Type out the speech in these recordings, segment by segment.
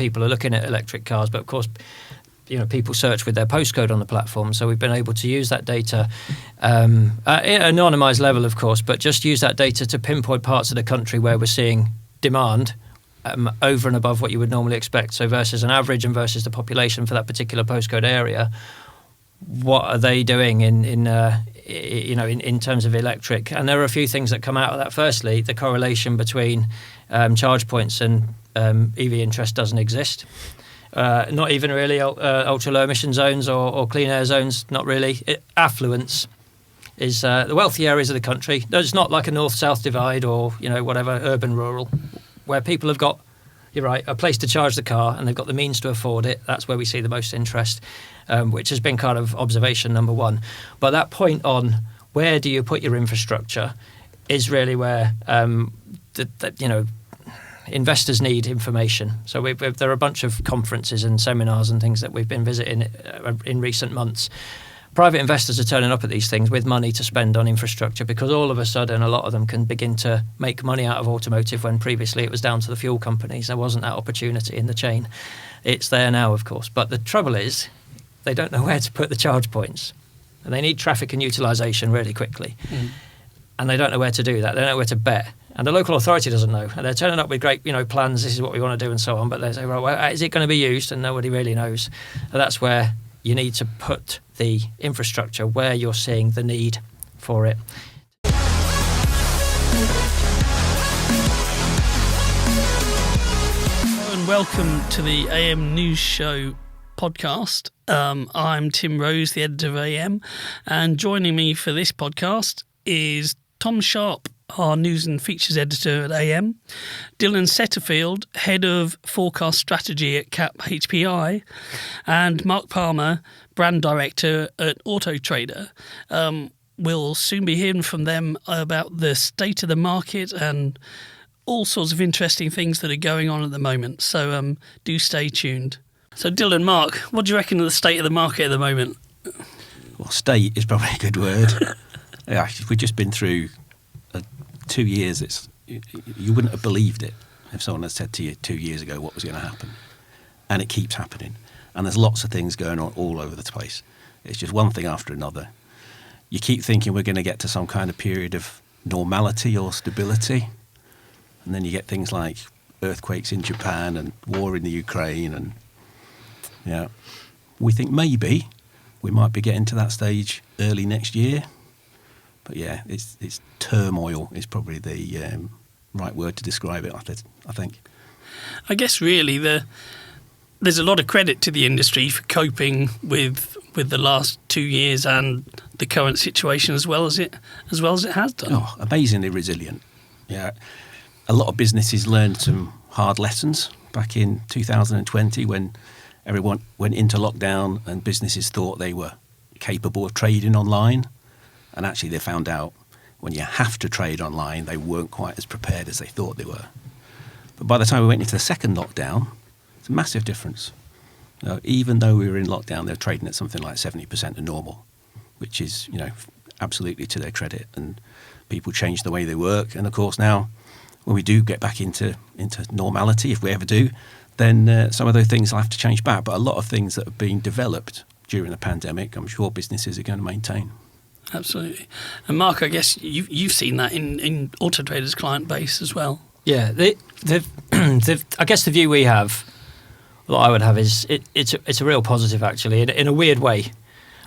people are looking at electric cars, but of course, people search with their postcode on the platform. So we've been able to use that data at an anonymised level, of course, but just use that data to pinpoint parts of the country where we're seeing demand over and above what you would normally expect. So versus an average and versus the population for that particular postcode area, what are they doing in terms of electric? And there are a few things that come out of that. Firstly, the correlation between charge points and EV interest doesn't exist. Not even really ultra low emission zones or clean air zones. Not really. Affluence is the wealthy areas of the country. It's not like a north-south divide or whatever, urban rural, where people have got, you're right, a place to charge the car and they've got the means to afford it. That's where we see the most interest, which has been kind of observation number one. But that point on where do you put your infrastructure is really where investors need information. So there are a bunch of conferences and seminars and things that we've been visiting in recent months. Private investors are turning up at these things with money to spend on infrastructure because all of a sudden a lot of them can begin to make money out of automotive when previously it was down to the fuel companies. There wasn't that opportunity in the chain. It's there now, of course. But the trouble is they don't know where to put the charge points. And they need traffic and utilisation really quickly. Mm. And they don't know where to do that. They don't know where to bet. And the local authority doesn't know. And they're turning up with great, plans, this is what we want to do and so on. But they say, well, is it going to be used? And nobody really knows. And that's where you need to put the infrastructure where you're seeing the need for it. Hello and welcome to the AM News Show podcast. I'm Tim Rose, the editor of AM, and joining me for this podcast is Tom Sharp, our news and features editor at AM, Dylan Setterfield, head of forecast strategy at CAP HPI, and Mark Palmer, brand director at Auto Trader. We'll soon be hearing from them about the state of the market and all sorts of interesting things that are going on at the moment. So do stay tuned. So Dylan, Mark, what do you reckon of the state of the market at the moment? Well, state is probably a good word. Yeah, we've just been through 2 years. You wouldn't have believed it if someone had said to you 2 years ago what was going to happen. And it keeps happening. And there's lots of things going on all over the place. It's just one thing after another. You keep thinking we're going to get to some kind of period of normality or stability. And then you get things like earthquakes in Japan and war in the Ukraine. And we think maybe we might be getting to that stage early next year. But yeah, it's turmoil is probably the right word to describe it, I think. I guess really there's a lot of credit to the industry for coping with the last 2 years and the current situation as well as it has done. Oh, amazingly resilient. Yeah, a lot of businesses learned some hard lessons back in 2020 when everyone went into lockdown and businesses thought they were capable of trading online. And actually they found out when you have to trade online, they weren't quite as prepared as they thought they were. But by the time we went into the second lockdown, it's a massive difference. Even though we were in lockdown, they were trading at something like 70% of normal, which is, absolutely to their credit. And people changed the way they work. And of course now, when we do get back into normality, if we ever do, then some of those things will have to change back. But a lot of things that have been developed during the pandemic, I'm sure businesses are going to maintain. Absolutely. And Mark, I guess you've seen that in Auto Trader's client base as well. Yeah, I guess the view we have, what I would have is it's a real positive actually, in a weird way.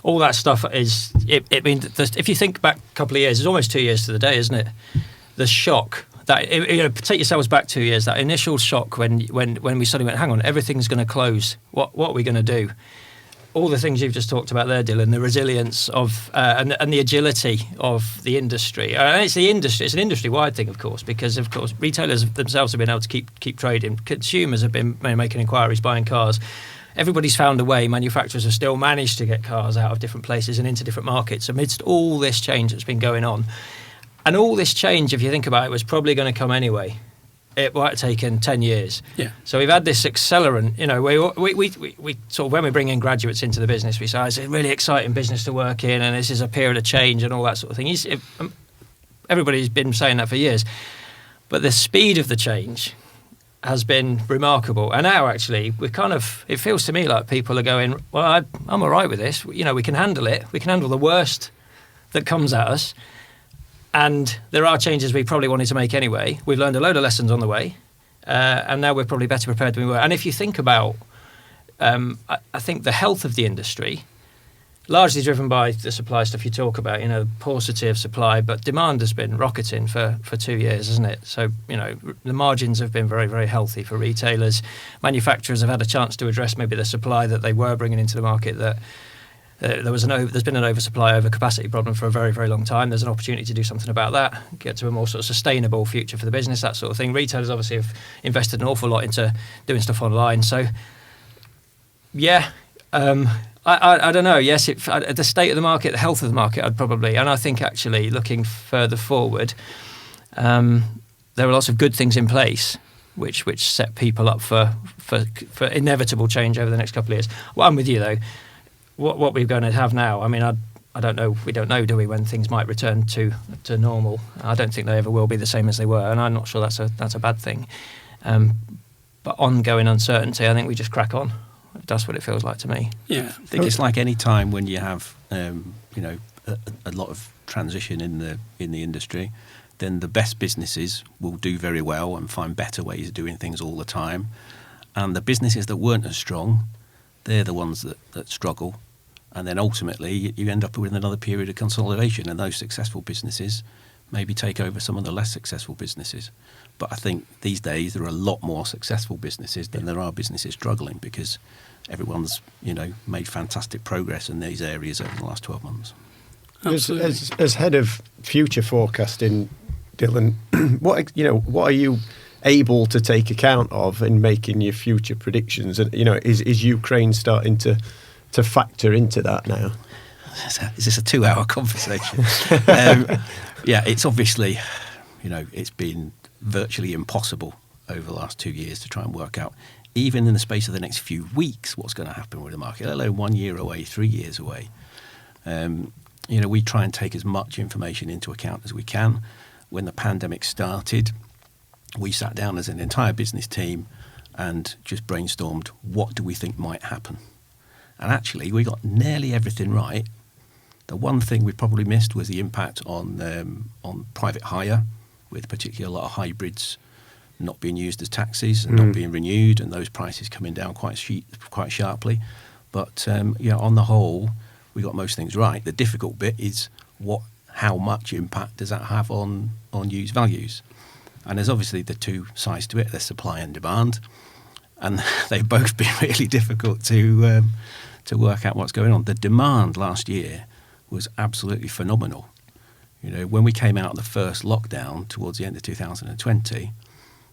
All that stuff is, if you think back a couple of years, it's almost 2 years to the day, isn't it? The shock, take yourselves back 2 years, that initial shock when we suddenly went, hang on, everything's going to close. What are we going to do? All the things you've just talked about there, Dylan, the resilience of and the agility of the industry. It's the industry. It's an industry-wide thing, of course, because of course retailers themselves have been able to keep trading. Consumers have been making inquiries, buying cars. Everybody's found a way. Manufacturers have still managed to get cars out of different places and into different markets amidst all this change that's been going on. And all this change, if you think about it, was probably going to come anyway. It might have taken 10 years. Yeah. So we've had this accelerant, we sort of, when we bring in graduates into the business, we say, it's a really exciting business to work in and this is a period of change and all that sort of thing. Everybody's been saying that for years. But the speed of the change has been remarkable. And now, actually, it feels to me like people are going, well, I'm all right with this. You know, we can handle it. We can handle the worst that comes at us. And there are changes we probably wanted to make anyway. We've learned a load of lessons on the way. And now we're probably better prepared than we were. And if you think about, I think the health of the industry, largely driven by the supply stuff you talk about, you know, paucity of supply, but demand has been rocketing for 2 years, hasn't it? So, you know, the margins have been very, very healthy for retailers. Manufacturers have had a chance to address maybe the supply that they were bringing into the market that there's been an oversupply, overcapacity problem for a very, very long time. There's an opportunity to do something about that, get to a more sort of sustainable future for the business, that sort of thing. Retailers obviously have invested an awful lot into doing stuff online. So, yeah, I don't know. Yes, the state of the market, the health of the market, I'd probably, and I think actually looking further forward, there are lots of good things in place which set people up for inevitable change over the next couple of years. Well, I'm with you though. What we're going to have now, I mean, I don't know. We don't know, do we, when things might return to normal? I don't think they ever will be the same as they were, and I'm not sure that's a bad thing. But ongoing uncertainty, I think we just crack on. That's what it feels like to me. Yeah, I think it's like any time when you have, you know, a lot of transition in the industry, then the best businesses will do very well and find better ways of doing things all the time. And the businesses that weren't as strong, they're the ones that struggle. And then ultimately you end up with another period of consolidation, and those successful businesses maybe take over some of the less successful businesses. But I think these days there are a lot more successful businesses than there are businesses struggling, because everyone's, you know, made fantastic progress in these areas over the last 12 months. As head of future forecasting, Dylan, what are you able to take account of in making your future predictions? And, you know, is Ukraine starting to factor into that now? Is this a 2-hour conversation? Yeah, it's obviously, you know, it's been virtually impossible over the last 2 years to try and work out, even in the space of the next few weeks, what's going to happen with the market, let alone 1 year away, 3 years away. You know, we try and take as much information into account as we can. When the pandemic started, we sat down as an entire business team and just brainstormed, what do we think might happen? And actually, we got nearly everything right. The one thing we probably missed was the impact on private hire, with particularly a lot of hybrids not being used as taxis and not being renewed, and those prices coming down quite sharply. But yeah, on the whole, we got most things right. The difficult bit is how much impact does that have on used values? And there's obviously the two sides to it. There's supply and demand, and they've both been really difficult to work out what's going on. The demand last year was absolutely phenomenal. You know, when we came out of the first lockdown towards the end of 2020,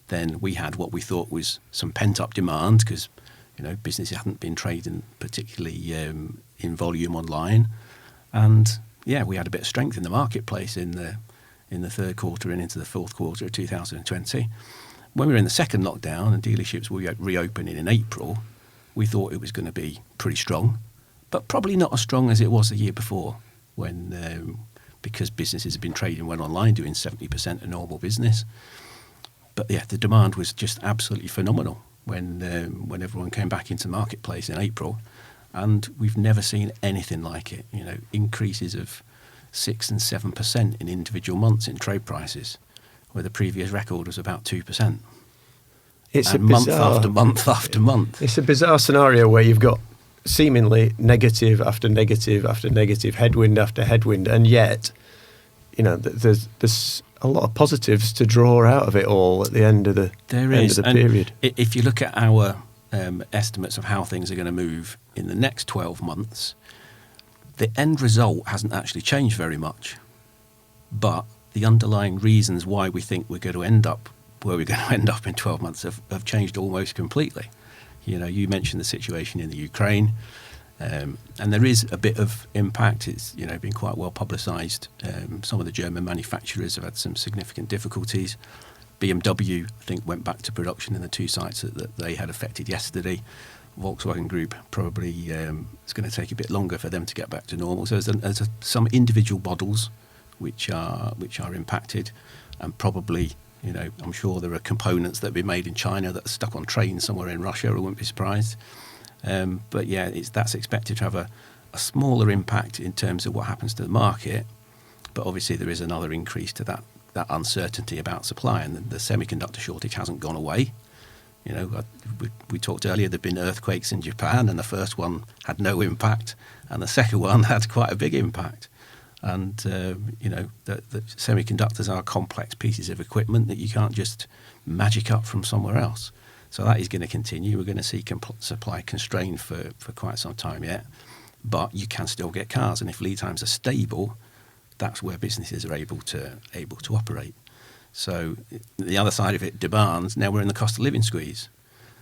then we had what we thought was some pent-up demand, because, you know, businesses hadn't been trading particularly in volume online. And, yeah, we had a bit of strength in the marketplace in the third quarter and into the fourth quarter of 2020. When we were in the second lockdown and dealerships were reopening in April, we thought it was going to be pretty strong, but probably not as strong as it was the year before, when because businesses have been trading well online, doing 70% of normal business. But yeah, the demand was just absolutely phenomenal when everyone came back into the marketplace in April, and we've never seen anything like it. You know, increases of 6 and 7% in individual months in trade prices, where the previous record was about 2%. It's and month after month after month. It's a bizarre scenario where you've got seemingly negative after negative after negative, headwind after headwind, and yet, you know, there's a lot of positives to draw out of it all at the end of the period. If you look at our estimates of how things are going to move in the next 12 months, the end result hasn't actually changed very much, but the underlying reasons why we think we're going to end up where we're going to end up in 12 months have changed almost completely. You know, you mentioned the situation in the Ukraine, and there is a bit of impact. It's, you know, been quite well publicised. Some of the German manufacturers have had some significant difficulties. BMW, I think, went back to production in the two sites that they had affected yesterday. Volkswagen Group probably it's going to take a bit longer for them to get back to normal. So there's some individual models which are impacted, and probably I'm sure there are components that have been made in China that are stuck on trains somewhere in Russia. I wouldn't be surprised. But yeah, that's expected to have a smaller impact in terms of what happens to the market. But obviously there is another increase to that uncertainty about supply, and the semiconductor shortage hasn't gone away. We talked earlier, there've been earthquakes in Japan, and the first one had no impact, and the second one had quite a big impact. And, the semiconductors are complex pieces of equipment that you can't just magic up from somewhere else. So that is going to continue. We're going to see supply constrained for quite some time yet. But you can still get cars. And if lead times are stable, that's where businesses are able to operate. So the other side of it, demands, now we're in the cost of living squeeze.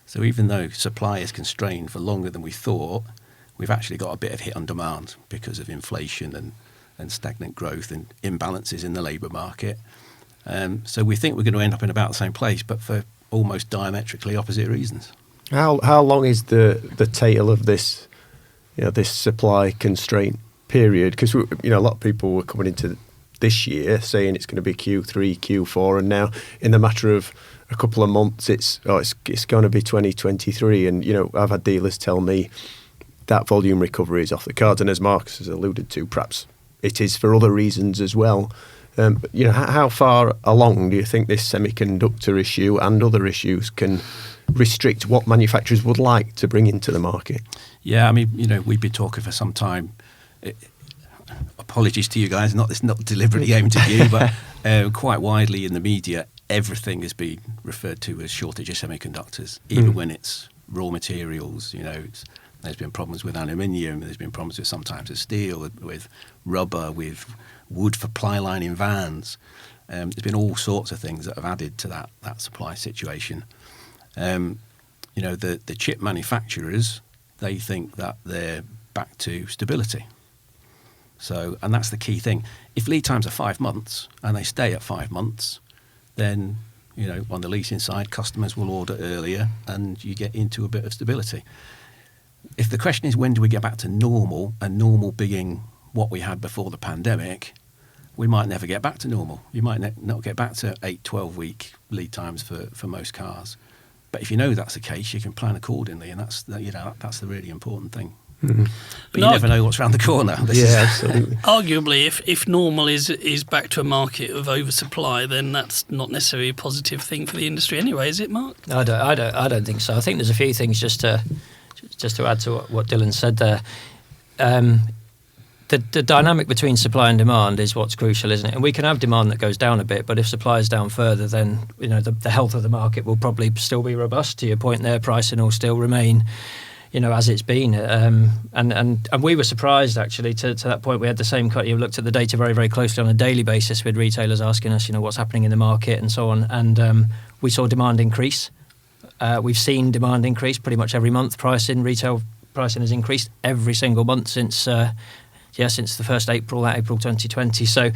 So even though supply is constrained for longer than we thought, we've actually got a bit of hit on demand because of inflation and stagnant growth and imbalances in the labour market. So we think we're going to end up in about the same place, but for almost diametrically opposite reasons. How long is the tail of this, this supply constraint period? Because a lot of people were coming into this year saying it's going to be Q3, Q4, and now in the matter of a couple of months, it's going to be 2023. And I've had dealers tell me that volume recovery is off the cards, and as Marcus has alluded to, perhaps it is for other reasons as well. How far along do you think this semiconductor issue and other issues can restrict what manufacturers would like to bring into the market? Yeah, I mean, we've been talking for some time. Apologies to you guys, not deliberately aimed at you, but quite widely in the media, everything is being referred to as shortage of semiconductors, even when it's raw materials. There's been problems with aluminium, there's been problems with sometimes with steel, with rubber, with wood for ply line in vans. There's been all sorts of things that have added to that supply situation. The chip manufacturers, they think that they're back to stability. So, and that's the key thing. If lead times are 5 months and they stay at 5 months, then, on the leasing side, customers will order earlier and you get into a bit of stability. If the question is when do we get back to normal, and normal being what we had before the pandemic, we might never get back to normal. You might not get back to 8-12 week lead times for most cars. But if you know that's the case, you can plan accordingly, and that's the really important thing. Mm-hmm. But you never know what's around the corner. Absolutely. Arguably, if normal is back to a market of oversupply, then that's not necessarily a positive thing for the industry anyway, is it, Mark? I don't think so. I think there's a few things just to add to what Dylan said there. The dynamic between supply and demand is what's crucial, isn't it? And we can have demand that goes down a bit, but if supply is down further, then the health of the market will probably still be robust. To your point there, pricing will still remain as it's been. And we were surprised, actually, to that point. We had the same cut. You looked at the data very, very closely on a daily basis with retailers asking us, what's happening in the market and so on. And we saw demand increase. We've seen demand increase pretty much every month. Retail pricing has increased every single month since the 1st April 2020. So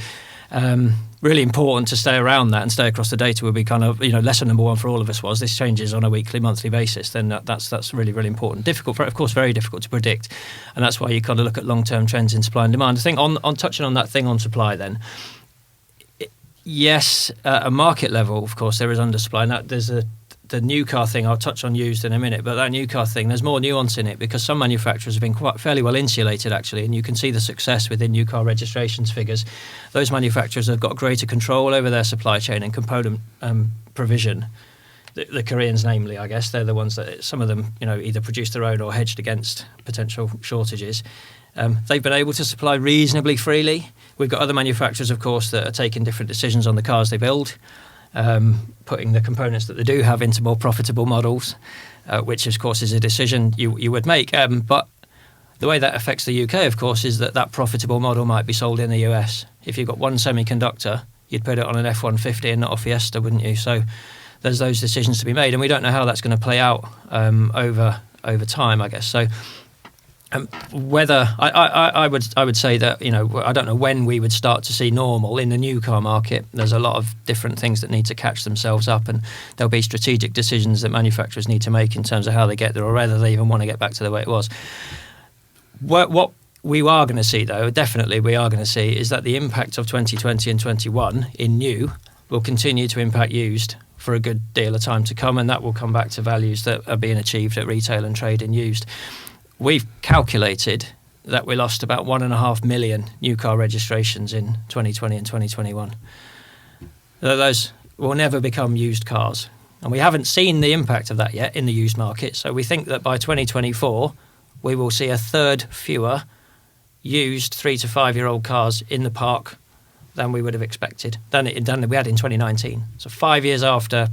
really important to stay around that and stay across the data will be kind of, lesson number one for all of us was this changes on a weekly, monthly basis. Then that's really, really important. Difficult, of course, very difficult to predict. And that's why you kind of look at long-term trends in supply and demand. I think on touching on that thing on supply then, yes, at a market level, of course, there is undersupply. Now, there's the new car thing, I'll touch on used in a minute, but that new car thing, there's more nuance in it because some manufacturers have been fairly well insulated, actually, and you can see the success within new car registrations figures. Those manufacturers have got greater control over their supply chain and component provision. The Koreans, namely, I guess, they're the ones that some of them, either produce their own or hedged against potential shortages. They've been able to supply reasonably freely. We've got other manufacturers, of course, that are taking different decisions on the cars they build. Putting the components that they do have into more profitable models, which of course is a decision you would make. But the way that affects the UK, of course, is that profitable model might be sold in the US. If you've got one semiconductor, you'd put it on an F-150 and not a Fiesta, wouldn't you? So there's those decisions to be made, and we don't know how that's going to play out over time, I guess. So whether I would say that I don't know when we would start to see normal in the new car market. There's a lot of different things that need to catch themselves up, and there'll be strategic decisions that manufacturers need to make in terms of how they get there or whether they even want to get back to the way it was. What we are going to see, though, definitely we are going to see, is that the impact of 2020 and 21 in new will continue to impact used for a good deal of time to come, and that will come back to values that are being achieved at retail and trade in used. We've calculated that we lost about 1.5 million new car registrations in 2020 and 2021. Those will never become used cars. And we haven't seen the impact of that yet in the used market. So we think that by 2024, we will see a third fewer used 3 to 5 year old cars in the park than we would have expected, than we had in 2019. So 5 years after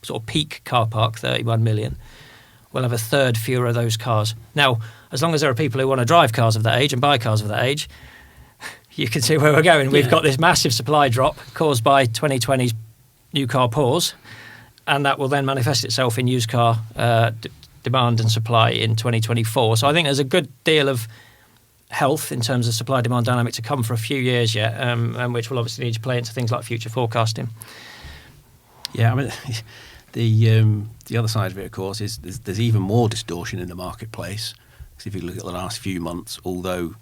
sort of peak car park, 31 million, we'll have a third fewer of those cars. Now, as long as there are people who want to drive cars of that age and buy cars of that age, you can see where we're going. We've got this massive supply drop caused by 2020's new car pause, and that will then manifest itself in used car demand and supply in 2024. So I think there's a good deal of health in terms of supply-demand dynamic to come for a few years yet, and which will obviously need to play into things like future forecasting. Yeah, I mean, the other side of it, of course, is there's even more distortion in the marketplace. Because if you look at the last few months, although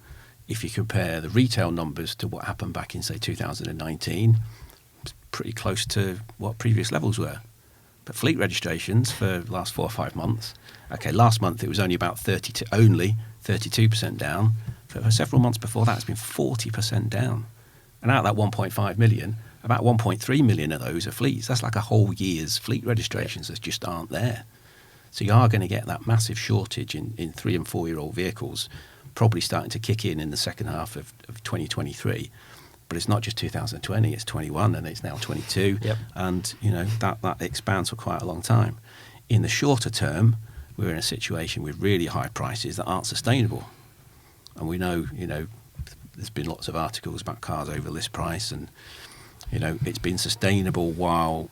if you compare the retail numbers to what happened back in, say, 2019, it's pretty close to what previous levels were. But fleet registrations for the last 4 or 5 months, okay, last month it was only about 32% down. For several months before that, it's been 40% down. And out of that 1.5 million, about 1.3 million of those are fleets. That's like a whole year's fleet registrations that just aren't there. So you are going to get that massive shortage in 3 and 4 year old vehicles probably starting to kick in the second half of 2023. But it's not just 2020, it's 21 and it's now 22. Yep. And, you know, that expands for quite a long time. In the shorter term, we're in a situation with really high prices that aren't sustainable. And we know, you know, there's been lots of articles about cars over list price, and, you know, it's been sustainable while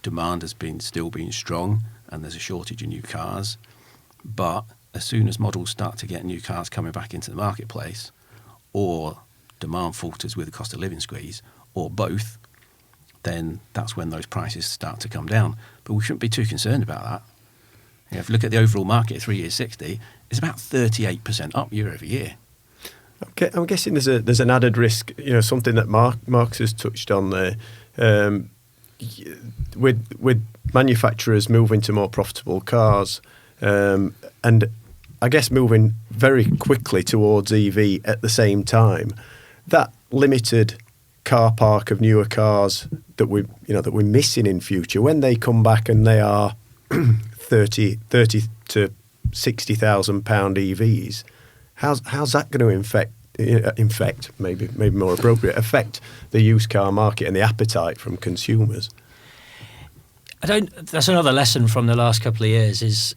demand has still been strong and there's a shortage of new cars. But as soon as models start to get new cars coming back into the marketplace, or demand falters with the cost of living squeeze, or both, then that's when those prices start to come down. But we shouldn't be too concerned about that. You know, if you look at the overall market, 3 years 60, it's about 38% up year over year. Okay, I'm guessing there's an added risk, you know, something that Marx has touched on there, with manufacturers moving to more profitable cars, and I guess moving very quickly towards EV at the same time. That limited car park of newer cars that we're missing in future, when they come back and they are 30 to 60,000 pound EVs, how's that going to affect maybe more appropriate, affect the used car market and the appetite from consumers? That's another lesson from the last couple of years. It's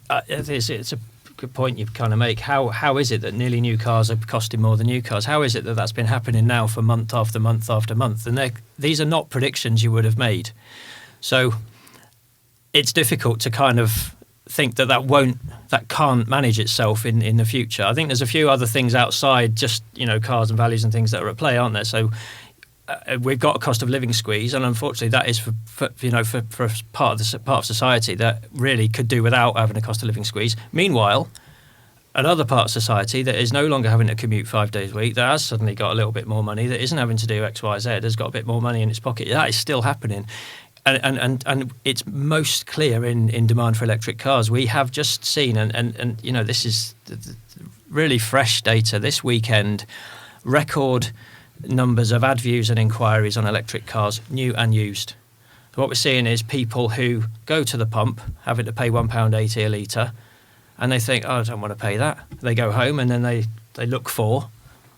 a good point you kind of make. How is it that nearly new cars are costing more than new cars? How is it that that's been happening now for month after month after month? And these are not predictions you would have made. So it's difficult to kind of think that can't manage itself in the future. I think there's a few other things outside just, you know, cars and values and things that are at play, aren't there? So we've got a cost of living squeeze, and unfortunately that is for part of society that really could do without having a cost of living squeeze. Meanwhile, another part of society that is no longer having to commute 5 days a week, that has suddenly got a little bit more money, that isn't having to do X, Y, Z, has got a bit more money in its pocket. That is still happening. And it's most clear in demand for electric cars. We have just seen, and you know, this is really fresh data this weekend, record numbers of ad views and inquiries on electric cars, new and used. So what we're seeing is people who go to the pump having to pay £1.80 a litre, and they think, oh, I don't want to pay that. They go home and then they look for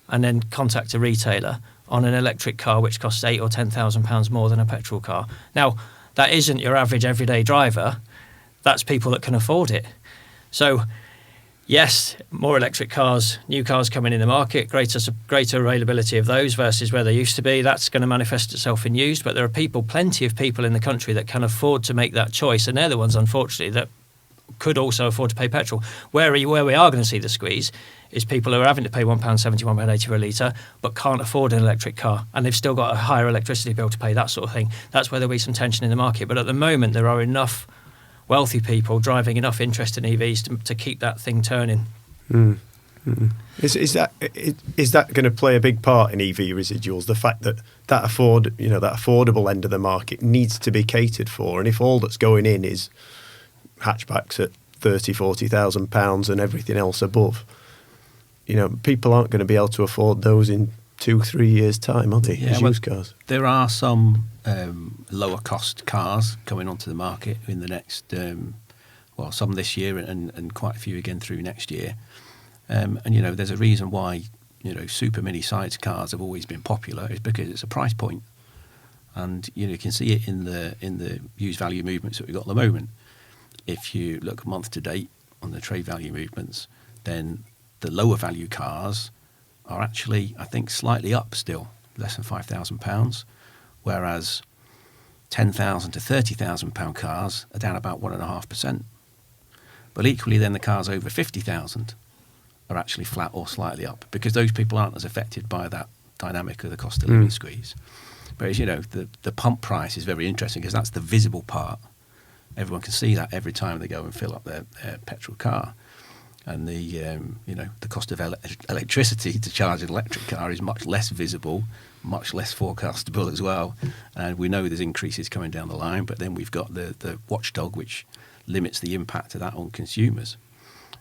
and then contact a retailer on an electric car which costs £8,000 or £10,000 more than a petrol car. Now, that isn't your average everyday driver. That's people that can afford it. So, yes, more electric cars, new cars coming in the market, greater availability of those versus where they used to be. That's going to manifest itself in used. But there are plenty of people in the country that can afford to make that choice, and they're the ones, unfortunately, that could also afford to pay petrol. Where we are going to see the squeeze is people who are having to pay £1.70, £1.80 for a litre, but can't afford an electric car, and they've still got a higher electricity bill to pay, that sort of thing. That's where there'll be some tension in the market. But at the moment, there are enough wealthy people driving enough interest in EVs to keep that thing turning. Is that going to play a big part in EV residuals? The fact that affordable end of the market needs to be catered for, and if all that's going in is hatchbacks at £30,000-40,000 and everything else above, people aren't going to be able to afford those in 2-3 years' time, are they? As used cars. There are some lower cost cars coming onto the market in the next, some this year and quite a few again through next year. And there's a reason why super mini size cars have always been popular, is because it's a price point, and you can see it in the used value movements that we've got at the moment. If you look month to date on the trade value movements, then the lower value cars are actually, I think, slightly up still, less than £5,000, whereas £10,000 to £30,000 cars are down about 1.5%. But equally, then the cars over 50,000 are actually flat or slightly up, because those people aren't as affected by that dynamic of the cost of living squeeze. Whereas, the pump price is very interesting, because that's the visible part. Everyone can see that every time they go and fill up their petrol car. And the cost of electricity to charge an electric car is much less visible, much less forecastable as well. And we know there's increases coming down the line, but then we've got the watchdog, which limits the impact of that on consumers.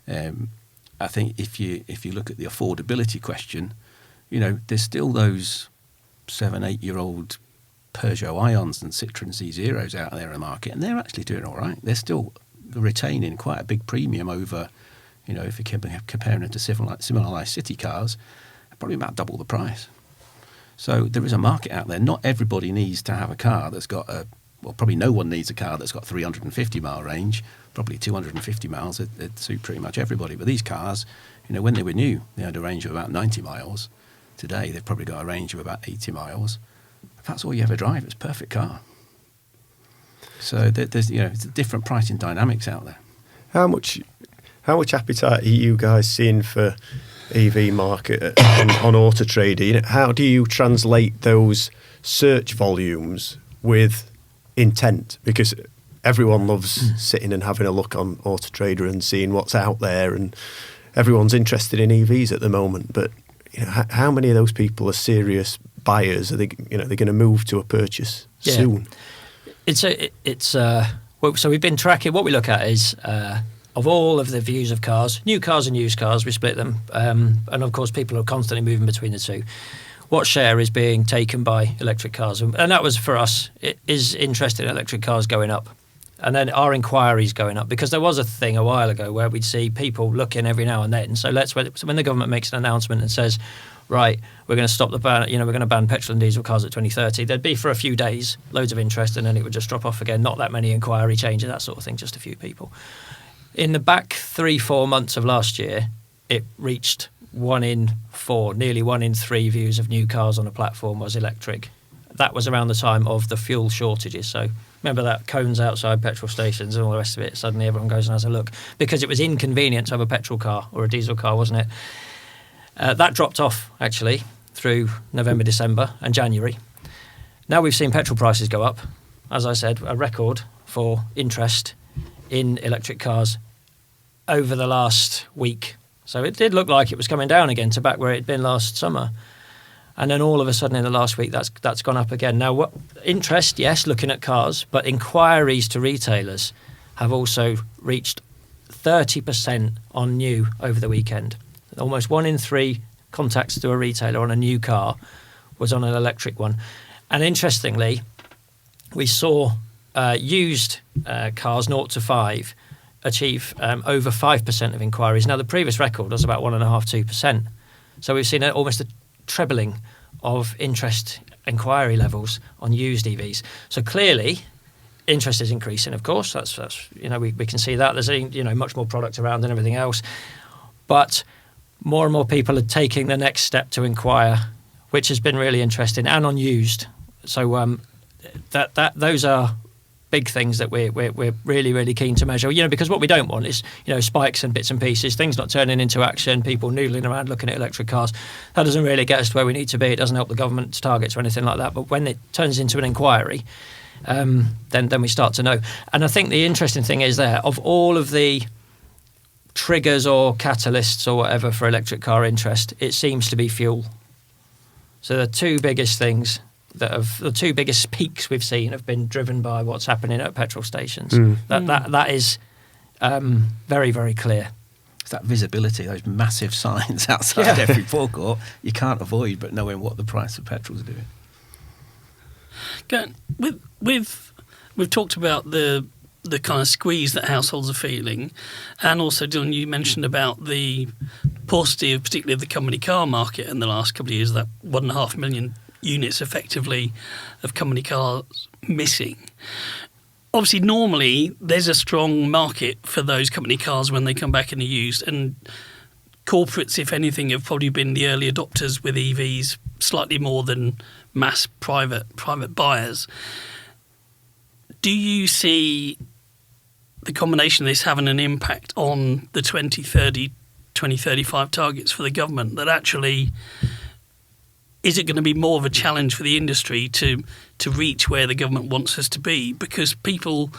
I think if you look at the affordability question, there's still those 7-8-year-old Peugeot Ions and Citroen C0s out there in the market, and they're actually doing all right. They're still retaining quite a big premium over, if you're comparing it to similar city cars, probably about double the price. So there is a market out there. Not everybody needs to have a car that's got probably no one needs a car that's got 350 mile range. Probably 250 miles, it'd suit pretty much everybody. But these cars, when they were new, they had a range of about 90 miles. Today, they've probably got a range of about 80 miles. If that's all you ever drive, it's a perfect car. So there's it's different pricing dynamics out there. How much appetite are you guys seeing for EV market on Auto Trader? How do you translate those search volumes with intent? Because everyone loves sitting and having a look on Auto Trader and seeing what's out there, and everyone's interested in EVs at the moment. But how many of those people are serious buyers? Are they they're going to move to a purchase soon? So we've been tracking. What we look at is of all of the views of cars, new cars and used cars, we split them, and of course people are constantly moving between the two. What share is being taken by electric cars? And that was, for us, it is interest in electric cars going up. And then our inquiries going up, because there was a thing a while ago where we'd see people looking every now and then. So when the government makes an announcement and says, right, we're going to stop the ban, we're going to ban petrol and diesel cars at 2030, there'd be for a few days loads of interest, and then it would just drop off again. Not that many inquiry changes, that sort of thing, just a few people. In the back 3-4 months of last year, it reached 1 in 4, nearly 1 in 3 views of new cars on a platform was electric. That was around the time of the fuel shortages. So remember that cones outside petrol stations and all the rest of it. Suddenly everyone goes and has a look because it was inconvenient to have a petrol car or a diesel car, wasn't it? That dropped off, actually, through November, December and January. Now we've seen petrol prices go up. As I said, a record for interest in electric cars over the last week. So it did look like it was coming down again to back where it had been last summer. And then all of a sudden in the last week, that's gone up again. Now, what interest, yes, looking at cars, but inquiries to retailers have also reached 30% on new over the weekend. Almost 1 in 3 contacts to a retailer on a new car was on an electric one. And interestingly, we saw used cars 0 to 5 achieve over 5% of inquiries. Now, the previous record was about 1.5–2%. So we've seen almost a trebling of interest inquiry levels on used EVs. So clearly, interest is increasing. Of course, that's we can see that there's much more product around and everything else, but more and more people are taking the next step to inquire, which has been really interesting, and on used. So those are big things that we're really, really keen to measure, because what we don't want is, spikes and bits and pieces, things not turning into action, people noodling around looking at electric cars. That doesn't really get us to where we need to be. It doesn't help the government's targets or anything like that. But when it turns into an inquiry, then we start to know. And I think the interesting thing is there, of all of the triggers or catalysts or whatever for electric car interest, it seems to be fuel. So the two biggest things the two biggest peaks we've seen have been driven by what's happening at petrol stations. That is very, very clear. It's that visibility, those massive signs outside every forecourt, you can't avoid but knowing what the price of petrol is doing. We've talked about the kind of squeeze that households are feeling, and also, Dylan, you mentioned about the paucity of particularly the company car market in the last couple of years, that 1.5 million units effectively of company cars missing. Obviously, normally there's a strong market for those company cars when they come back and are used, and corporates, if anything, have probably been the early adopters with EVs slightly more than mass private buyers. Do you see the combination of this having an impact on the 2030, 2035 targets for the government, that actually is it going to be more of a challenge for the industry to reach where the government wants us to be? Because people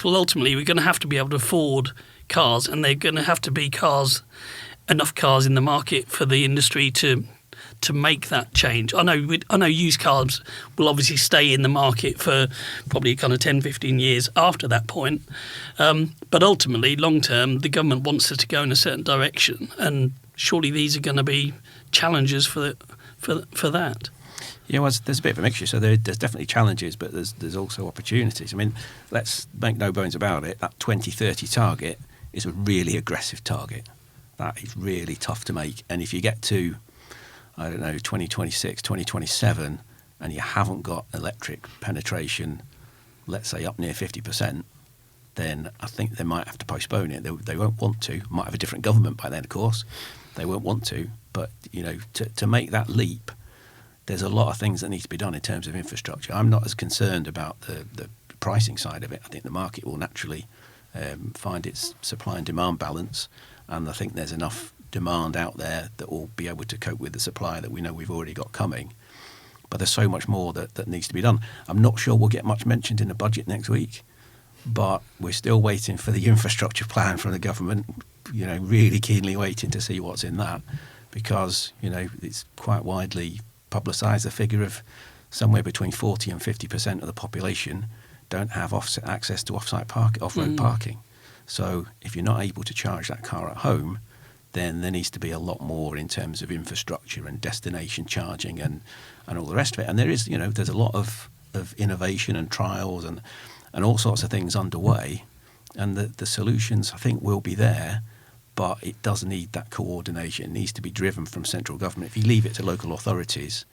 ultimately, we're going to have to be able to afford cars, and they're going to have to be enough cars in the market for the industry to make that change. I know used cars will obviously stay in the market for probably kind of 10, 15 years after that point. But ultimately, long term, the government wants us to go in a certain direction, and surely these are going to be challenges for that. Yeah, well, there's a bit of a mixture. So there's definitely challenges, but there's also opportunities. I mean, let's make no bones about it. That 2030 target is a really aggressive target. That is really tough to make. And if you get to, I don't know, 2026, 2027, and you haven't got electric penetration, let's say up near 50%, then I think they might have to postpone it. They won't want to. Might have a different government by then, of course. They won't want to. But, to make that leap, there's a lot of things that need to be done in terms of infrastructure. I'm not as concerned about the pricing side of it. I think the market will naturally find its supply and demand balance, and I think there's enough demand out there that will be able to cope with the supply that we know we've already got coming. But there's so much more that needs to be done. I'm not sure we'll get much mentioned in the budget next week, but we're still waiting for the infrastructure plan from the government, really keenly waiting to see what's in that, because, it's quite widely publicised, the figure of somewhere between 40 and 50% of the population don't have access to off-road parking. So if you're not able to charge that car at home, then there needs to be a lot more in terms of infrastructure and destination charging and all the rest of it. And there is, there's a lot of innovation and trials and all sorts of things underway. And the solutions, I think, will be there, but it does need that coordination. It needs to be driven from central government. If you leave it to local authorities,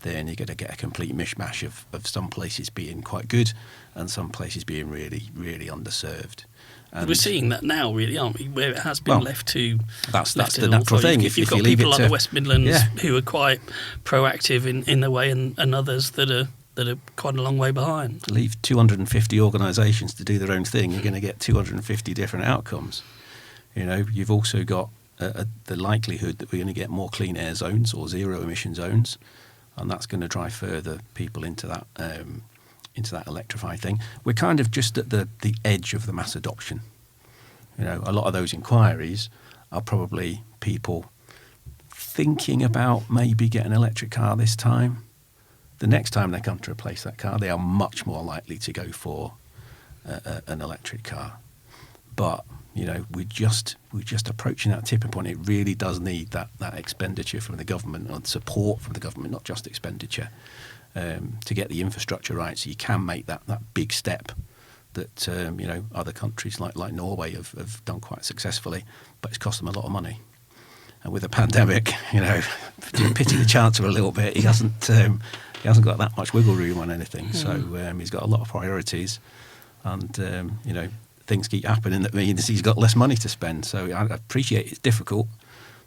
then you're going to get a complete mishmash of some places being quite good and some places being really, really underserved. And we're seeing that now, really, aren't we? Where it has been left to that's the natural thing. If you've got people like the West Midlands who are quite proactive in their way, and others that are quite a long way behind. Leave 250 organisations to do their own thing, you're going to get 250 different outcomes. You've also got the likelihood that we're going to get more clean air zones or zero emission zones, and that's going to drive further people into that electrified thing. We're kind of just at the edge of the mass adoption. A lot of those inquiries are probably people thinking about maybe getting an electric car this time. The next time they come to replace that car, they are much more likely to go for an electric car. But we're just approaching that tipping point. It really does need that expenditure from the government and support from the government, not just expenditure, to get the infrastructure right, so you can make that big step that other countries like Norway have done quite successfully, but it's cost them a lot of money. And with the pandemic, pity the Chancellor a little bit. He hasn't got that much wiggle room on anything. So he's got a lot of priorities, and things keep happening that means he's got less money to spend. So I appreciate it's difficult,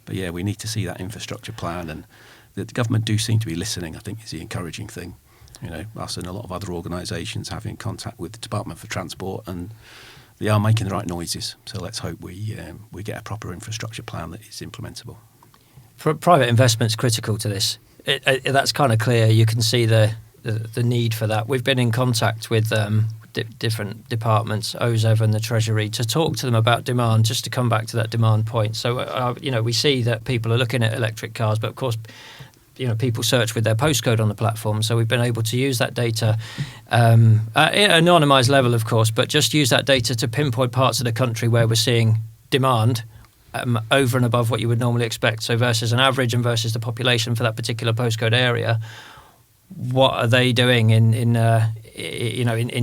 but we need to see that infrastructure plan, and the government do seem to be listening, I think, is the encouraging thing. Us and a lot of other organisations having contact with the Department for Transport, and they are making the right noises. So let's hope we get a proper infrastructure plan that is implementable. For private investment's critical to this. That's kind of clear. You can see the need for that. We've been in contact with different departments, OZEV and the Treasury, to talk to them about demand, just to come back to that demand point. So, we see that people are looking at electric cars, but of course, people search with their postcode on the platform. So we've been able to use that data at an anonymised level, of course, but just use that data to pinpoint parts of the country where we're seeing demand over and above what you would normally expect. So versus an average and versus the population for that particular postcode area, what are they doing in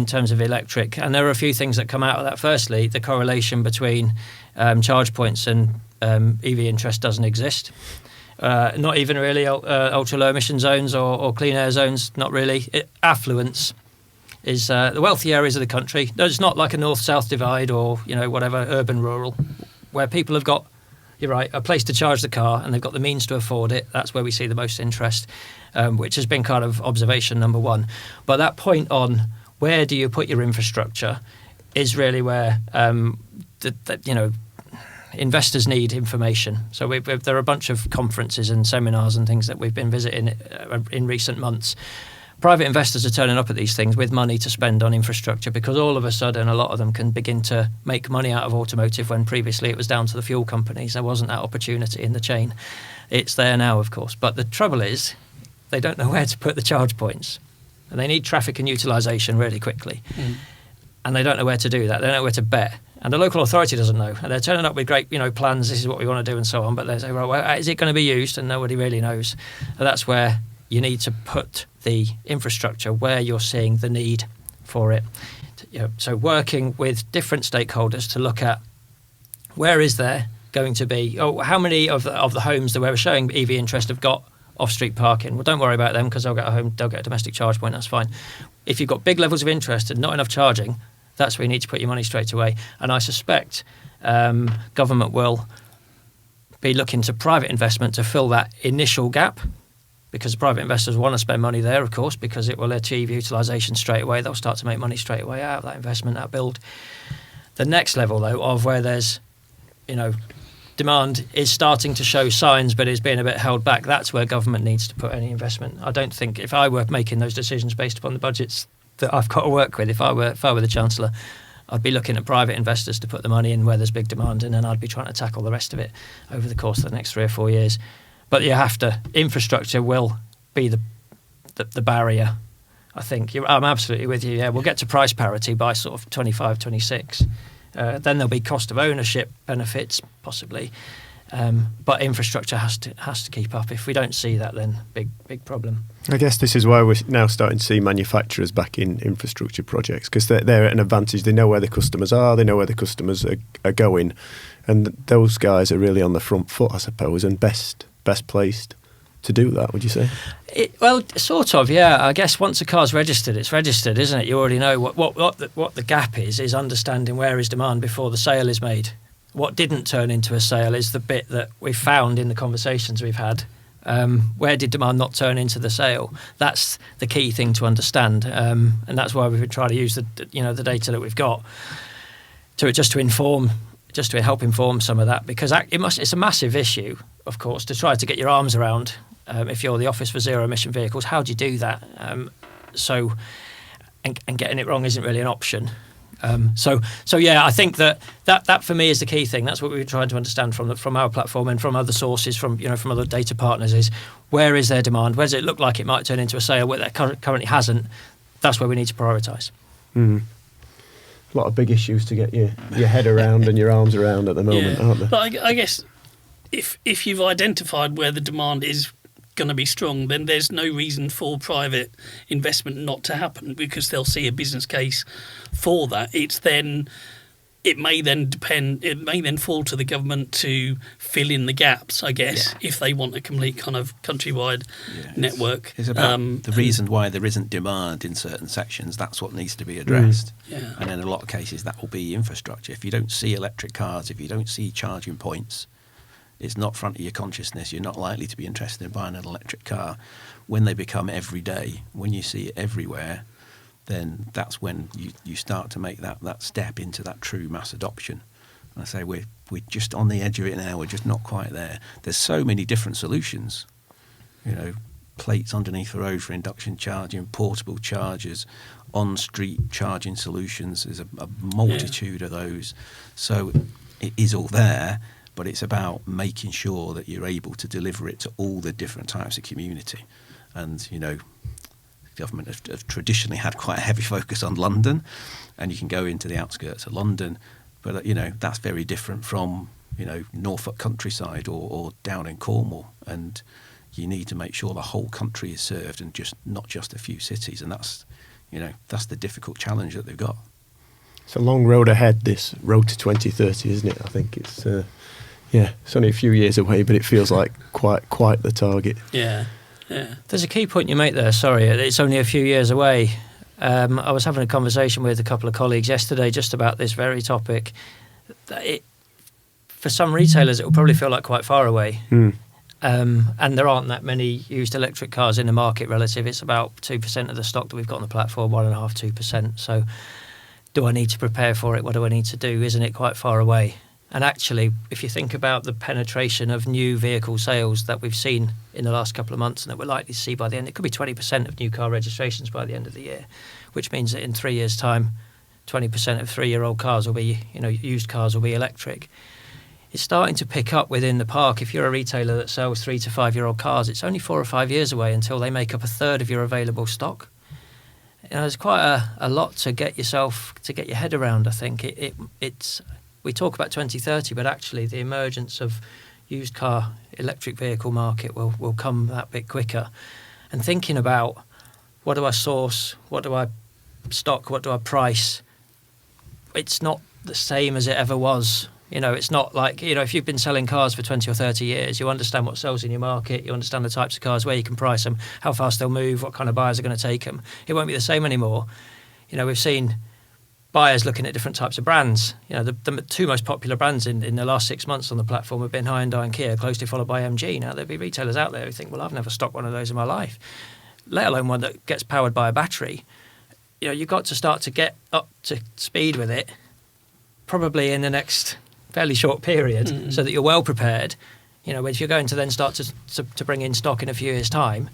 terms of electric? And there are a few things that come out of that. Firstly, the correlation between charge points and EV interest doesn't exist. Not even really ultra low emission zones or clean air zones. Not really. Affluence is the wealthy areas of the country. It's not like a north-south divide or whatever, urban-rural, where people have got, you're right, a place to charge the car and they've got the means to afford it. That's where we see the most interest, which has been kind of observation number one. But that point on where do you put your infrastructure is really where investors need information. So there are a bunch of conferences and seminars and things that we've been visiting in recent months. Private investors are turning up at these things with money to spend on infrastructure, because all of a sudden a lot of them can begin to make money out of automotive when previously it was down to the fuel companies. There wasn't that opportunity in the chain. It's there now, of course. But the trouble is they don't know where to put the charge points. And they need traffic and utilisation really quickly. And they don't know where to do that. They don't know where to bet. And the local authority doesn't know. And they're turning up with great, plans, this is what we want to do and so on. But they say, well, is it going to be used? And nobody really knows. And that's where you need to put the infrastructure where you're seeing the need for it. So working with different stakeholders to look at where is there going to be, how many of the homes that we're showing EV interest have got off-street parking? Well, don't worry about them, because they'll get a domestic charge point, that's fine. If you've got big levels of interest and not enough charging, that's where you need to put your money straight away. And I suspect government will be looking to private investment to fill that initial gap, because private investors want to spend money there, of course, because it will achieve utilisation straight away. They'll start to make money straight away out of that investment, that build. The next level, though, of where there's, demand is starting to show signs but is being a bit held back, that's where government needs to put any investment. I don't think, if I were making those decisions based upon the budgets that I've got to work with, if I were the Chancellor, I'd be looking at private investors to put the money in where there's big demand, and then I'd be trying to tackle the rest of it over the course of the next 3 or 4 years. But you have to, infrastructure will be the barrier, I think. I'm absolutely with you. Yeah, we'll get to price parity by sort of 25, 26. Then there'll be cost of ownership benefits, possibly. But infrastructure has to keep up. If we don't see that, then big problem. I guess this is why we're now starting to see manufacturers back in infrastructure projects, because they're at an advantage. They know where the customers are, they know where the customers are going, and those guys are really on the front foot, I suppose, and best placed to do that, would you say? Well, sort of, yeah. I guess once a car's registered, it's registered, isn't it? You already know what the gap is understanding where is demand before the sale is made. What didn't turn into a sale is the bit that we've found in the conversations we've had. Where did demand not turn into the sale? That's the key thing to understand, and that's why we've been trying to use the data that we've got to help inform some of that, because it's a massive issue, of course, to try to get your arms around. If you're the Office for Zero Emission Vehicles, how do you do that? And getting it wrong isn't really an option. So yeah, I think that for me is the key thing. That's what we're trying to understand from our platform and from other sources, from other data partners, is where is their demand? Where does it look like it might turn into a sale where that currently hasn't? That's where we need to prioritise. Mm. A lot of big issues to get your head around and your arms around at the moment, aren't there? But I guess if you've identified where the demand is going to be strong, then there's no reason for private investment not to happen, because they'll see a business case for that. It may then fall to the government to fill in the gaps, I guess, if they want a complete kind of countrywide network. It's about the reason why there isn't demand in certain sections. That's what needs to be addressed. Yeah. And in a lot of cases, that will be infrastructure. If you don't see electric cars, if you don't see charging points, it's not front of your consciousness. You're not likely to be interested in buying an electric car. When they become every day, when you see it everywhere, then that's when you start to make that step into that true mass adoption. And I say we're just on the edge of it now. We're just not quite there. There's so many different solutions. plates underneath the road for induction charging, portable chargers, on-street charging solutions. There's a multitude of those. So it is all there, but it's about making sure that you're able to deliver it to all the different types of community. And, you know, government have traditionally had quite a heavy focus on London, and you can go into the outskirts of London, but, you know, that's very different from, you know, Norfolk countryside or down in Cornwall, and you need to make sure the whole country is served and just not just a few cities, and that's, you know, that's the difficult challenge that they've got. It's a long road ahead, this road to 2030, isn't it? I think it's it's only a few years away, but it feels like quite the target. Yeah. There's a key point you make there. Sorry, it's only a few years away. I was having a conversation with a couple of colleagues yesterday just about this very topic. For some retailers, it will probably feel like quite far away. And there aren't that many used electric cars in the market relative. It's about 2% of the stock that we've got on the platform, 1.5%, 2%. So do I need to prepare for it? What do I need to do? Isn't it quite far away? And actually, if you think about the penetration of new vehicle sales that we've seen in the last couple of months and that we're likely to see by the end, it could be 20% of new car registrations by the end of the year, which means that in 3 years' time, 20% of 3-year-old cars will be, you know, used cars will be electric. It's starting to pick up within the park. If you're a retailer that sells 3 to 5 year old cars, it's only 4 or 5 years away until they make up a third of your available stock. You know, there's quite a lot to get your head around. I think it's. We talk about 2030, but actually the emergence of used car electric vehicle market will come that bit quicker. And thinking about what do I source, what do I stock, what do I price, it's not the same as it ever was. You know, it's not like, you know, if you've been selling cars for 20 or 30 years, you understand what sells in your market, you understand the types of cars, where you can price them, how fast they'll move, what kind of buyers are going to take them. It won't be the same anymore. You know, we've seen buyers looking at different types of brands. You know, the two most popular brands in the last 6 months on the platform have been Hyundai and Kia, closely followed by MG. Now, there'll be retailers out there who think, well, I've never stocked one of those in my life, let alone one that gets powered by a battery. You know, you've got to start to get up to speed with it, probably in the next fairly short period, so that you're well prepared. You know, if you're going to then start to bring in stock in a few years' time,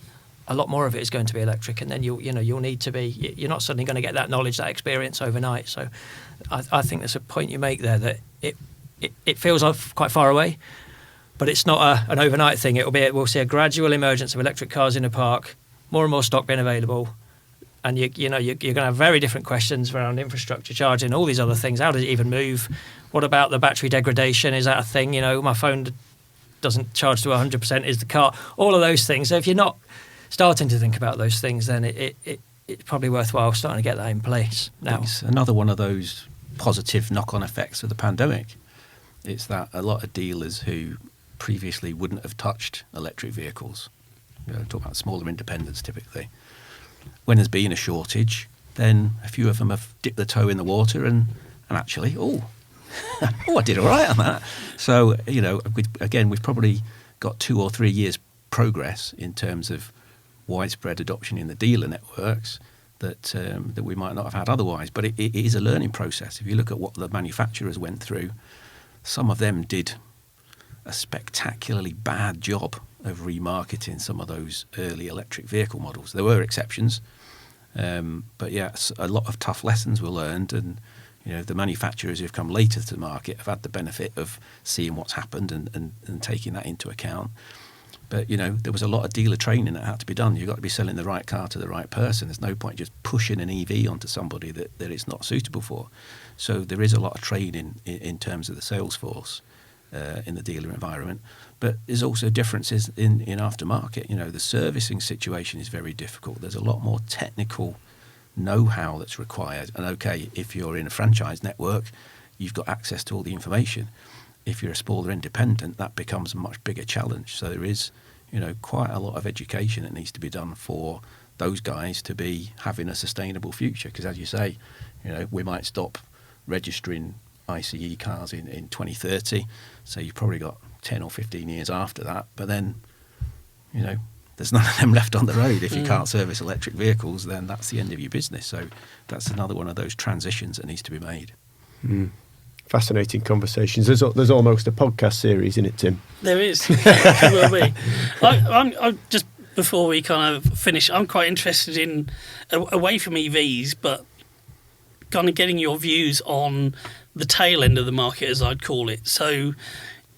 a lot more of it is going to be electric, and then you'll need to be. You're not suddenly going to get that knowledge, that experience overnight. So, I think there's a point you make there that it feels quite far away, but it's not an overnight thing. We'll see a gradual emergence of electric cars in the park, more and more stock being available, and you're going to have very different questions around infrastructure, charging, all these other things. How does it even move? What about the battery degradation? Is that a thing? You know, my phone doesn't charge to 100%. Is the car? All of those things. So if you're not starting to think about those things, then it's probably worthwhile starting to get that in place now. It's another one of those positive knock-on effects of the pandemic. It's that a lot of dealers who previously wouldn't have touched electric vehicles, you know, talk about smaller independents typically, when there's been a shortage, then a few of them have dipped their toe in the water and actually, I did all right on that. So, you know, we've probably got 2 or 3 years progress in terms of widespread adoption in the dealer networks that we might not have had otherwise. But it is a learning process. If you look at what the manufacturers went through, some of them did a spectacularly bad job of remarketing some of those early electric vehicle models. There were exceptions, but yeah, a lot of tough lessons were learned, and you know, the manufacturers who've come later to the market have had the benefit of seeing what's happened and taking that into account. But, you know, there was a lot of dealer training that had to be done. You've got to be selling the right car to the right person. There's no point just pushing an EV onto somebody that it's not suitable for. So there is a lot of training in terms of the sales force in the dealer environment. But there's also differences in aftermarket. You know, the servicing situation is very difficult. There's a lot more technical know-how that's required. And okay, if you're in a franchise network, you've got access to all the information. If you're a smaller independent, that becomes a much bigger challenge. So there is, you know, quite a lot of education that needs to be done for those guys to be having a sustainable future. Because as you say, you know, we might stop registering ICE cars in 2030. So you've probably got 10 or 15 years after that. But then, you know, there's none of them left on the road. If you can't service electric vehicles, then that's the end of your business. So that's another one of those transitions that needs to be made. Fascinating conversations. There's almost a podcast series in it, Tim. There is. There will be. I'm just before we kind of finish, I'm quite interested in, away from EVs, but kind of getting your views on the tail end of the market, as I'd call it. So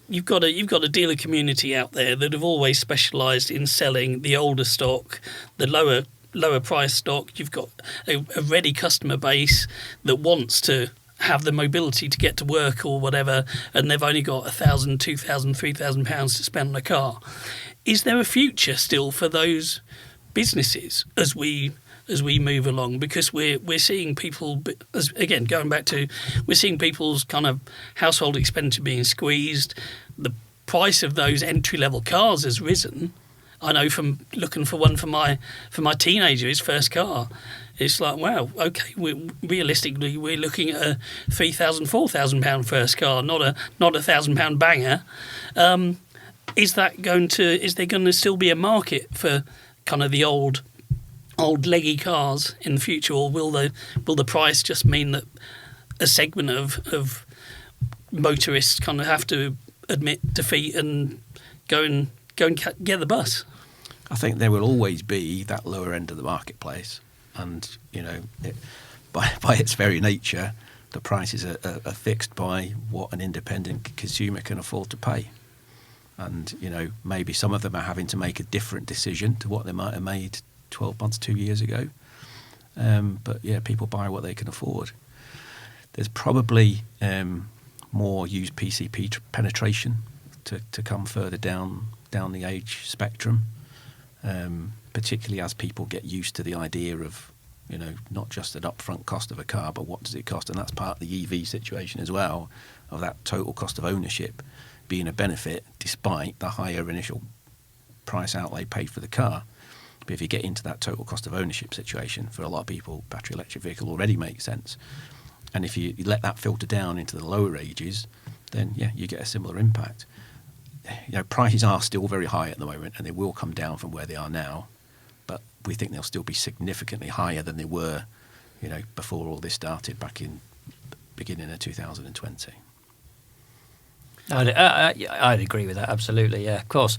you've got a dealer community out there that have always specialised in selling the older stock, the lower price stock. You've got a ready customer base that wants to have the mobility to get to work or whatever, and they've only got £1,000, £2,000, £3,000 to spend on a car. Is there a future still for those businesses as we move along? Because we're seeing people, again, going back to, we're seeing people's kind of household expenditure being squeezed. The price of those entry-level cars has risen. I know from looking for one for my teenager, his first car, it's like, wow, okay, realistically we're looking at a £3,000, £4,000 first car, not a £1,000 banger. Is there going to still be a market for kind of the old leggy cars in the future, or will the price just mean that a segment of motorists kind of have to admit defeat and go and get the bus? I think there will always be that lower end of the marketplace, and by its very nature, the prices are fixed by what an independent consumer can afford to pay. And maybe some of them are having to make a different decision to what they might have made 12 months, 2 years ago. But yeah, people buy what they can afford. There's probably more used PCP penetration to come further down the age spectrum, particularly as people get used to the idea of, not just an upfront cost of a car, but what does it cost? And that's part of the EV situation as well, of that total cost of ownership being a benefit despite the higher initial price outlay paid for the car. But if you get into that total cost of ownership situation, for a lot of people, battery electric vehicle already makes sense. And if you let that filter down into the lower ages, then yeah, you get a similar impact. Prices are still very high at the moment, and they will come down from where they are now, but we think they'll still be significantly higher than they were, before all this started back in the beginning of 2020. I'd agree with that, absolutely, yeah, of course.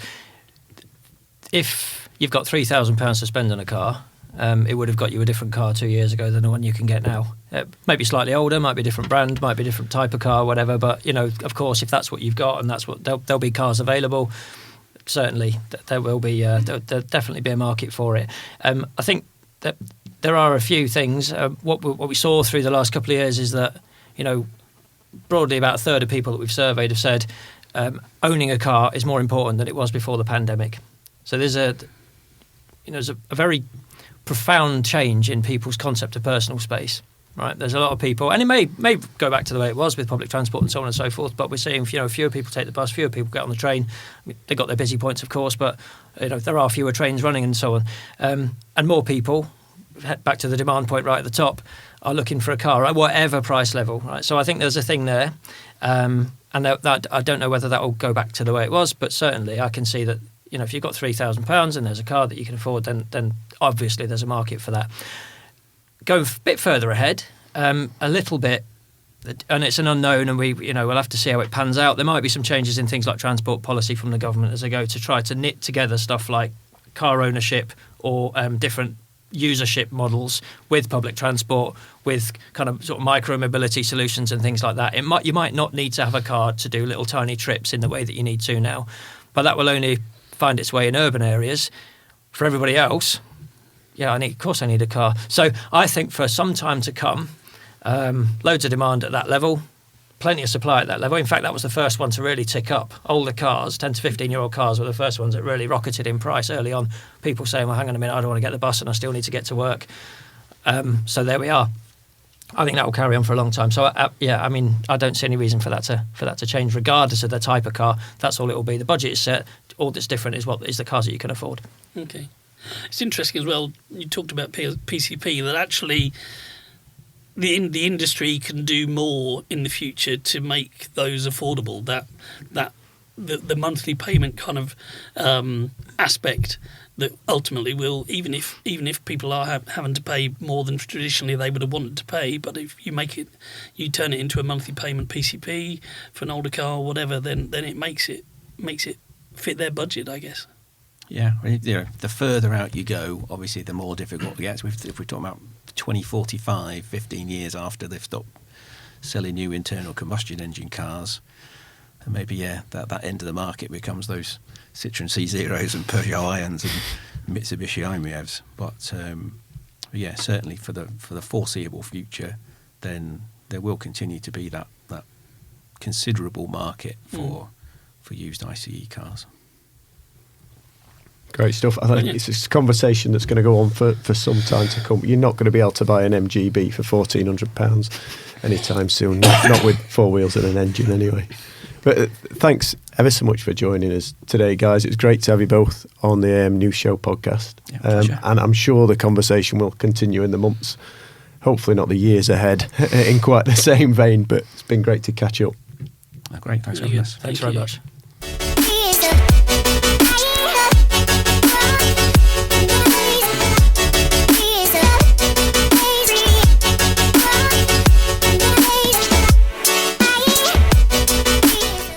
If you've got £3,000 to spend on a car, it would have got you a different car 2 years ago than the one you can get now. Maybe slightly older, might be a different brand, might be a different type of car, whatever. But, of course, if that's what you've got and that's what there'll be cars available, certainly there will be, there'll definitely be a market for it. I think that there are a few things. What we saw through the last couple of years is that, broadly about a third of people that we've surveyed have said owning a car is more important than it was before the pandemic. So there's a very profound change in people's concept of personal space, right? There's a lot of people, and it may go back to the way it was with public transport and so on and so forth, but we're seeing, fewer people take the bus, fewer people get on the train. I mean, they've got their busy points, of course, but, there are fewer trains running and so on. And more people, back to the demand point right at the top, are looking for a car, right? Whatever price level, right? So I think there's a thing there. And that I don't know whether that will go back to the way it was, but certainly I can see that, if you've got £3,000 and there's a car that you can afford, then obviously there's a market for that. Go a bit further ahead, a little bit, and it's an unknown, and we'll have to see how it pans out. There might be some changes in things like transport policy from the government as they go to try to knit together stuff like car ownership or different usership models with public transport, with kind of sort of micro mobility solutions and things like that. You might not need to have a car to do little tiny trips in the way that you need to now, but that will only find its way in urban areas. For everybody else, of course I need a car. So I think for some time to come, loads of demand at that level, plenty of supply at that level. In fact, that was the first one to really tick up. Older cars, 10 to 15-year-old cars, were the first ones that really rocketed in price early on. People saying, well, hang on a minute, I don't want to get the bus and I still need to get to work. So there we are. I think that will carry on for a long time. So, I don't see any reason for that to change, regardless of the type of car. That's all it will be. The budget is set. All that's different is the cars that you can afford. Okay. It's interesting as well, you talked about PCP, that actually the industry can do more in the future to make those affordable, that the monthly payment kind of aspect that ultimately will, even if people are having to pay more than traditionally they would have wanted to pay, but if you turn it into a monthly payment PCP for an older car or whatever, then it makes it fit their budget, I guess. Yeah, the further out you go, obviously, the more difficult it gets. If we're talking about 2045, 15 years after they've stopped selling new internal combustion engine cars, and maybe that end of the market becomes those Citroen C0s and Peugeot Ions and Mitsubishi IMEVs. But certainly for the foreseeable future, then there will continue to be that considerable market for used ICE cars. Great stuff. I think it's a conversation that's going to go on for some time to come. You're not going to be able to buy an MGB for £1,400 anytime soon, not with four wheels and an engine anyway. But thanks ever so much for joining us today, guys. It was great to have you both on the AM News Show podcast. Yeah, and I'm sure the conversation will continue in the months, hopefully not the years ahead, in quite the same vein, but it's been great to catch up. Great, thanks for having us. Thanks very much.